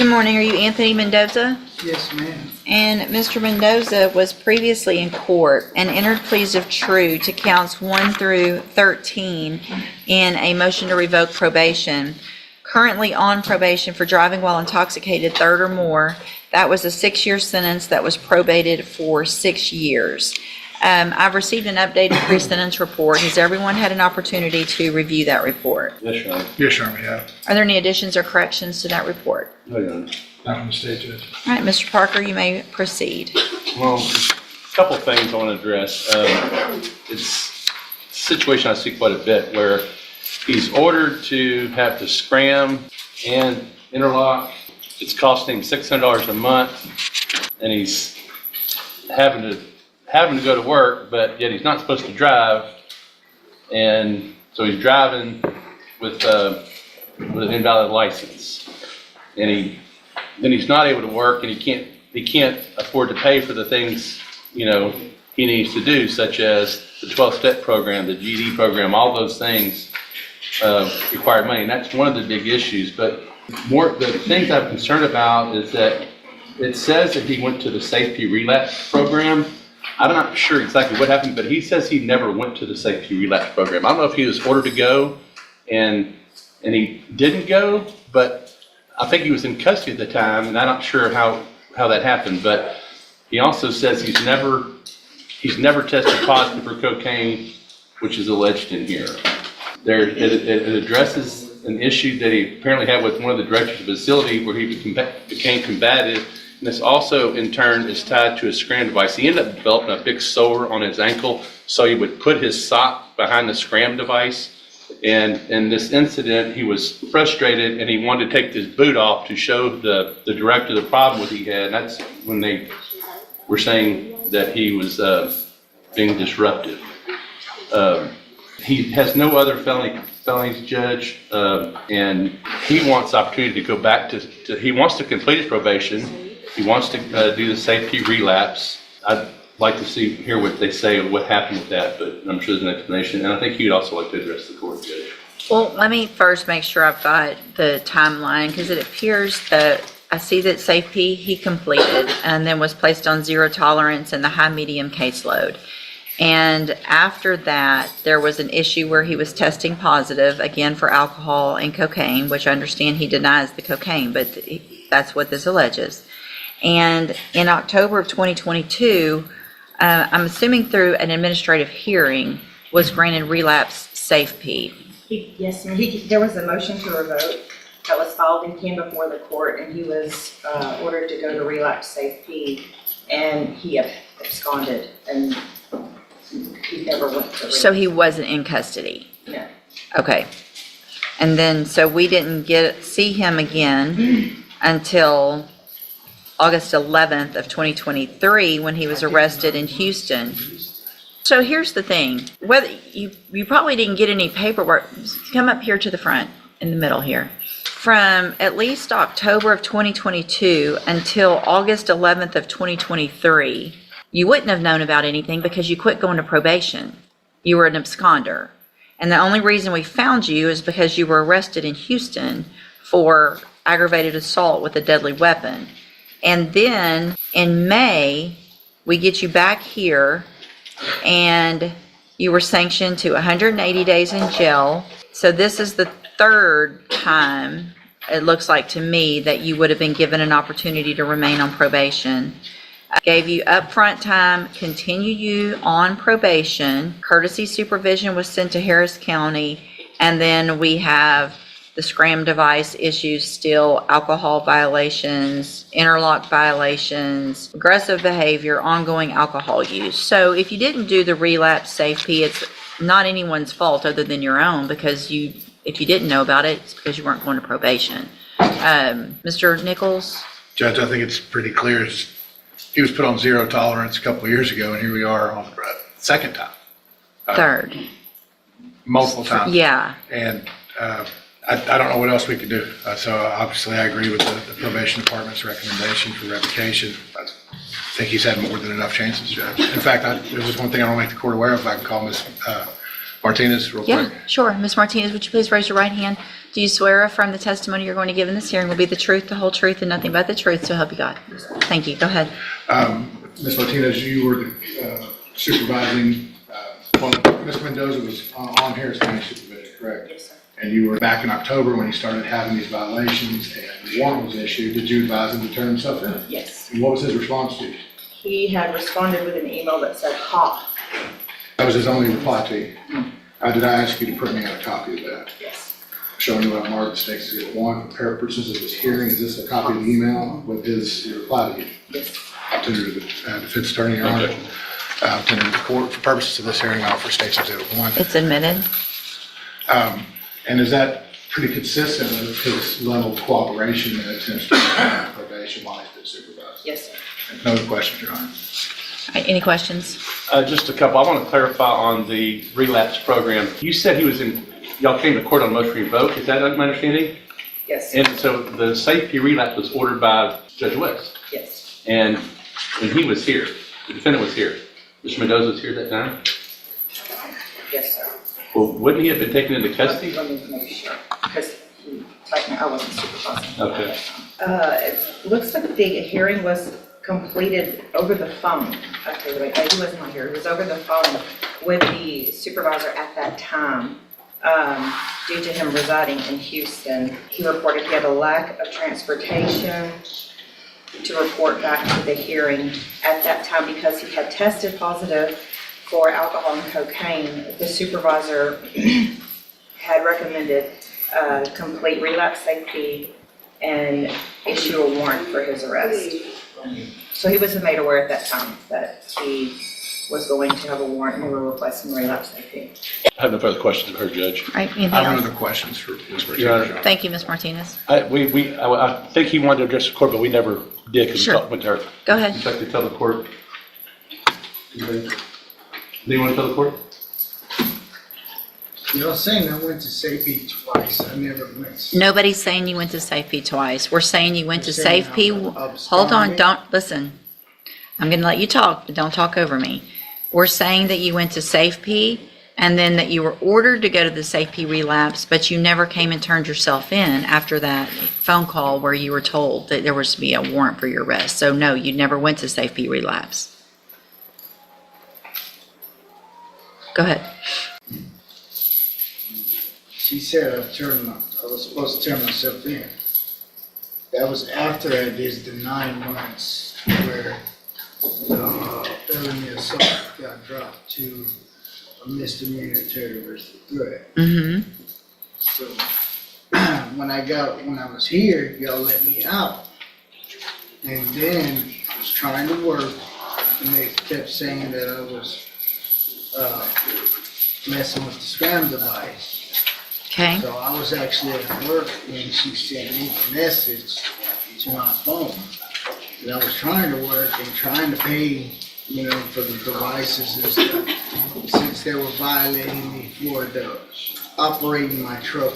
Good morning. Are you Anthony Mendoza? Yes, ma'am. And Mr. Mendoza was previously in court and entered pleas of true to counts 1 through 13 in a motion to revoke probation. Currently on probation for driving while intoxicated, third or more. That was a 6-year sentence that was probated for 6 years. I've received an updated pre-sentence report. Has everyone had an opportunity to review that report? Yes, Your Honor. Yes, Your Honor, we have. Are there any additions or corrections to that report? No, Your Honor. Not from the state judge. All right, Mr. Parker, you may proceed. Well, a couple of things I want to address. It's a situation I see quite a bit where he's ordered to have to scram and interlock. It's costing him $600 a month, and he's having to go to work, but yet he's not supposed to drive, and so he's driving with an invalid license, and then he's not able to work, and he can't afford to pay for the things he needs to do, such as the 12-step program, the GED program. All those things require money, and that's one of the big issues. But the things I'm concerned about is that it says that he went to the safety relapse program. I'm not sure exactly what happened, but he says he never went to the safety relapse program. I don't know if he was ordered to go and he didn't go, but I think he was in custody at the time, and I'm not sure how that happened. But he also says he's never tested positive for cocaine, which is alleged in here. It addresses an issue that he apparently had with one of the directors of the facility where he became combative. And this also, in turn, is tied to a scram device. He ended up developing a big sore on his ankle, so he would put his sock behind the scram device. And in this incident, he was frustrated, and he wanted to take his boot off to show the director the problem that he had. And that's when they were saying that he was being disruptive. He has no other felonies, Judge, and he wants the opportunity to go back he wants to complete his probation. He wants to do the safety relapse. I'd like to hear what they say of what happened with that, but I'm sure there's an explanation. And I think you'd also like to address the court, Judge. Well, let me first make sure I've got the timeline, because it appears that I see that safety he completed and then was placed on zero tolerance in the high-medium caseload. And after that, there was an issue where he was testing positive, again, for alcohol and cocaine, which I understand he denies the cocaine, but that's what this alleges. And in October of 2022, I'm assuming through an administrative hearing, was granted relapse safety. Yes, ma'am. There was a motion to revoke that was filed and came before the court, and he was ordered to go to relapse safety, and he absconded, and he never went to relapse. So he wasn't in custody? No. Okay. And then, so we didn't see him again until August 11th of 2023 when he was arrested in Houston. So here's the thing, whether you probably didn't get any paperwork. Come up here to the front in the middle here. From at least October of 2022 until August 11th of 2023, you wouldn't have known about anything because you quit going to probation. You were an absconder. And the only reason we found you is because you were arrested in Houston for aggravated assault with a deadly weapon. And then in May, we get you back here, and you were sanctioned to 180 days in jail. So this is the third time, it looks like to me, that you would have been given an opportunity to remain on probation. I gave you upfront time, continue you on probation. Courtesy supervision was sent to Harris County, and then we have the scram device issues still, alcohol violations, interlock violations, aggressive behavior, ongoing alcohol use. So if you didn't do the relapse safety, it's not anyone's fault other than your own, because if you didn't know about it, it's because you weren't going to probation. Mr. Nichols? Judge, I think it's pretty clear. He was put on zero tolerance a couple of years ago, and here we are on the second time. Third. Multiple times. Yeah. And I don't know what else we could do. So obviously I agree with the probation department's recommendation for revocation. I think he's had more than enough chances, Judge. In fact, there was one thing I want to make the court aware of. If I can call Ms. Martinez real quick. Yeah, sure. Ms. Martinez, would you please raise your right hand? Do you swear or affirm the testimony you're going to give in this hearing will be the truth, the whole truth, and nothing but the truth, so help you God? Thank you. Go ahead. Ms. Martinez, you were supervising, well, Mr. Mendoza was on Harris County supervision, correct? Yes, sir. And you were back in October when he started having these violations and the warrant was issued. Did you advise him to turn himself in? Yes. And what was his response to you? He had responded with an email that said, "Ha." That was his only reply to you? Did I ask you to print me out a copy of that? Yes. Showing you what I marked Stakes Exhibit 1 for purposes of this hearing. Is this a copy of the email with his reply to you? Yes. I'll tender to the defense attorney, Your Honor. I'll tender to the court for purposes of this hearing. I'll offer Stakes Exhibit 1. It's admitted. And is that pretty consistent with his level of cooperation and attempts to probation while he's been supervised? Yes, sir. No other questions, Your Honor. All right, any questions? Just a couple. I want to clarify on the relapse program. You said he was y'all came to court on motion to revoke. Is that my understanding? Yes. And so the safety relapse was ordered by Judge West. Yes. And when he was here, the defendant was here. Mr. Mendoza was here that time? Yes, sir. Well, wouldn't he have been taken into custody? Let me make sure, because I wasn't supervising. Okay. It looks like the hearing was completed over the phone. Okay, wait, he was not here. It was over the phone with the supervisor at that time. Due to him residing in Houston, he reported he had a lack of transportation to report back to the hearing at that time because he had tested positive for alcohol and cocaine. The supervisor had recommended complete relapse safety and issue a warrant for his arrest. So he was made aware at that time that he was going to have a warrant and we were requesting relapse safety. I have no further questions of her, Judge. All right, anything I have no else? other questions for Ms. Martinez, Your Honor. Your Honor. Thank you, Ms. Martinez. I think he wanted to address the court, but we never did because we Sure. talked with her. Go ahead. Would you like to tell the court? Anybody? Do you want to tell the court? Y'all saying I went to safety twice, I never went. Nobody's saying you went to Safe P twice. We're saying you went to You're saying Safe P. I'm Hold on, absconding? don't, listen. I'm gonna let you talk, but don't talk over me. We're saying that you went to Safe P and then that you were ordered to go to the Safe P relapse, but you never came and turned yourself in after that phone call where you were told that there was to be a warrant for your arrest. So no, you never went to Safe P relapse. Go ahead. She said I was supposed to turn myself in. That was after I did the 9 months where felony assault got dropped to a misdemeanor terrorist threat. Mm-hmm. So when I was here, y'all let me out. And then I was trying to work and they kept saying that I was messing with the scam device. Okay. So I was actually at work when she sent me the message to my phone. And I was trying to work and trying to pay, for the devices and stuff, since they were violating me for operating my truck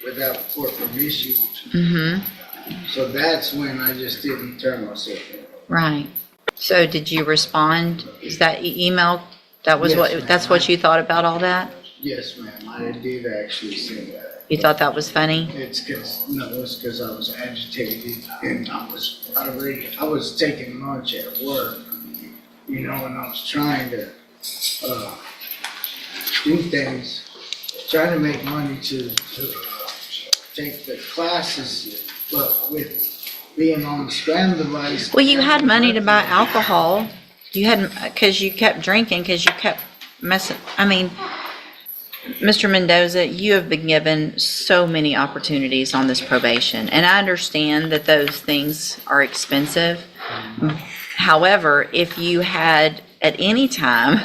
without court permission. Mm-hmm. So that's when I just didn't turn myself in. Right. So did you respond? Is that email? That was Yes, what, ma'am. that's what you thought about all that? Yes, ma'am, I did actually say that. You thought that was funny? It's because I was agitated and I was taking lunch at work, and I was trying to, do things, trying to make money to take the classes, but with being on the spam device. Well, you had money to buy alcohol. You had, because you kept drinking, because you kept messing, Mr. Mendoza, you have been given so many opportunities on this probation, and I understand that those things are expensive. However, if you had at any time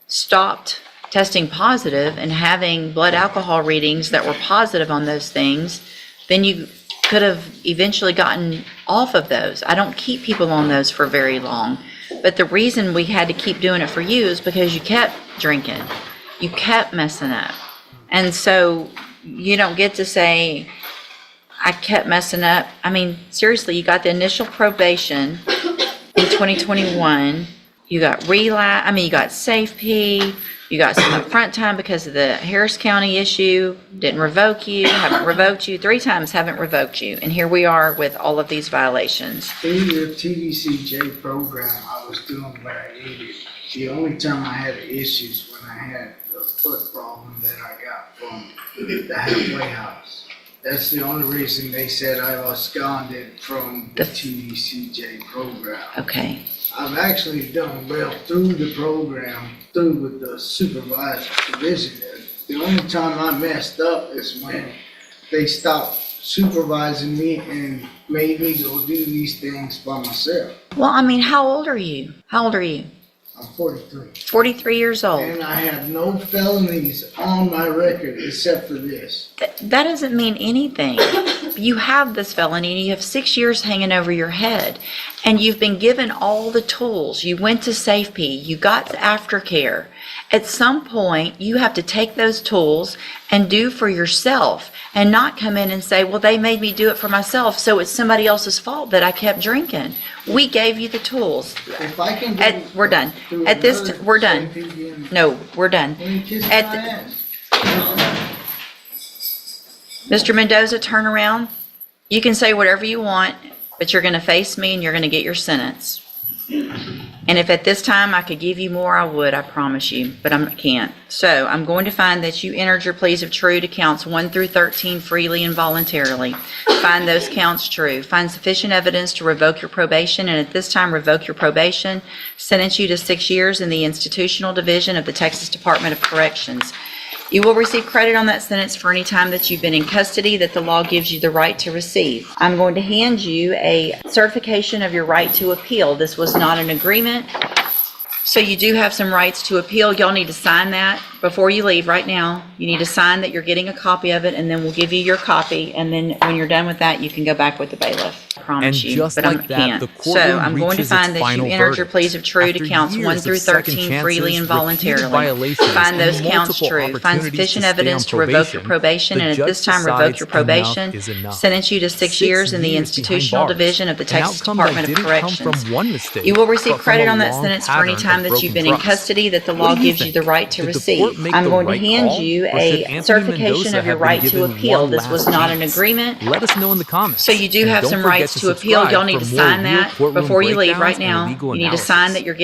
stopped testing positive and having blood alcohol readings that were positive on those things, then you could have eventually gotten off of those. I don't keep people on those for very long, but the reason we had to keep doing it for you is because you kept drinking. You kept messing up. And so you don't get to say, I kept messing up. Seriously, you got the initial probation in 2021. you got you got safe P, you got some upfront time because of the Harris County issue, didn't revoke you, haven't revoked you, 3 times haven't revoked you, and here we are with all of these violations. Through the TDCJ program, I was doing what I needed. The only time I had issues when I had the foot problem that I got from the halfway house. That's the only reason they said I absconded from the TDCJ program. Okay, I've actually done well through the program, through with the supervision. The only time I messed up is when they stopped supervising me and made me go do these things by myself. well, I mean, how old are you? How old are you? I'm 43. 43 years old. And I have no felonies on my record except for this. That doesn't mean anything. You have this felony and you have 6 years hanging over your head, and you've been given all the tools. You went to safety, you got aftercare. At some point, you have to take those tools and do for yourself and not come in and say, well, they made me do it for myself, so it's somebody else's fault that I kept drinking. We gave you the tools. If I can go We're done. through At this, another we're done. safety again, No, we're done. let me kiss At my the- ass. Mr. Mendoza, turn around. You can say whatever you want, but you're going to face me and you're going to get your sentence. And if at this time I could give you more, I would, I promise you, but I can't. So I'm going to find that you entered your pleas of true to counts 1 through 13 freely and voluntarily. Find those counts true. Find sufficient evidence to revoke your probation, and at this time revoke your probation. Sentence you to 6 years in the institutional division of the Texas Department of Corrections. You will receive credit on that sentence for any time that you've been in custody that the law gives you the right to receive. I'm going to hand you a certification of your right to appeal. This was not an agreement, so you do have some rights to appeal. Y'all need to sign that before you leave right now. You need to sign that you're getting a copy of it, and then we'll give you your copy, and then when you're done with that, you can go back with the bailiff. I promise And you, just but I like that, can't. the So courtroom I'm going to reaches find its that you final entered your verdict. pleas of true to After counts years 1 of through second 13 freely and chances, repeated voluntarily. violations, Find those and counts multiple true. Find opportunities sufficient to stay evidence on to revoke your probation, probation, the and at judge this time revoke your decides probation. enough is enough. Sentence you to 6 years in the 6 years institutional behind bars, division of the an Texas outcome that Department of didn't come Corrections. from one mistake, You will receive but from credit a on that long sentence for any pattern time of that you've broken been in trust. custody that the What law do you gives you think? the right to Did the court receive. make I'm the going to right hand call, you or should a Anthony certification Mendoza of your have been right to given appeal. one This was last not an chance? agreement. Let us know in the comments. So you do And have don't some forget rights to to appeal. subscribe Y'all need to for more sign real that courtroom before you leave right breakdowns and now. legal You need to sign analysis. that you're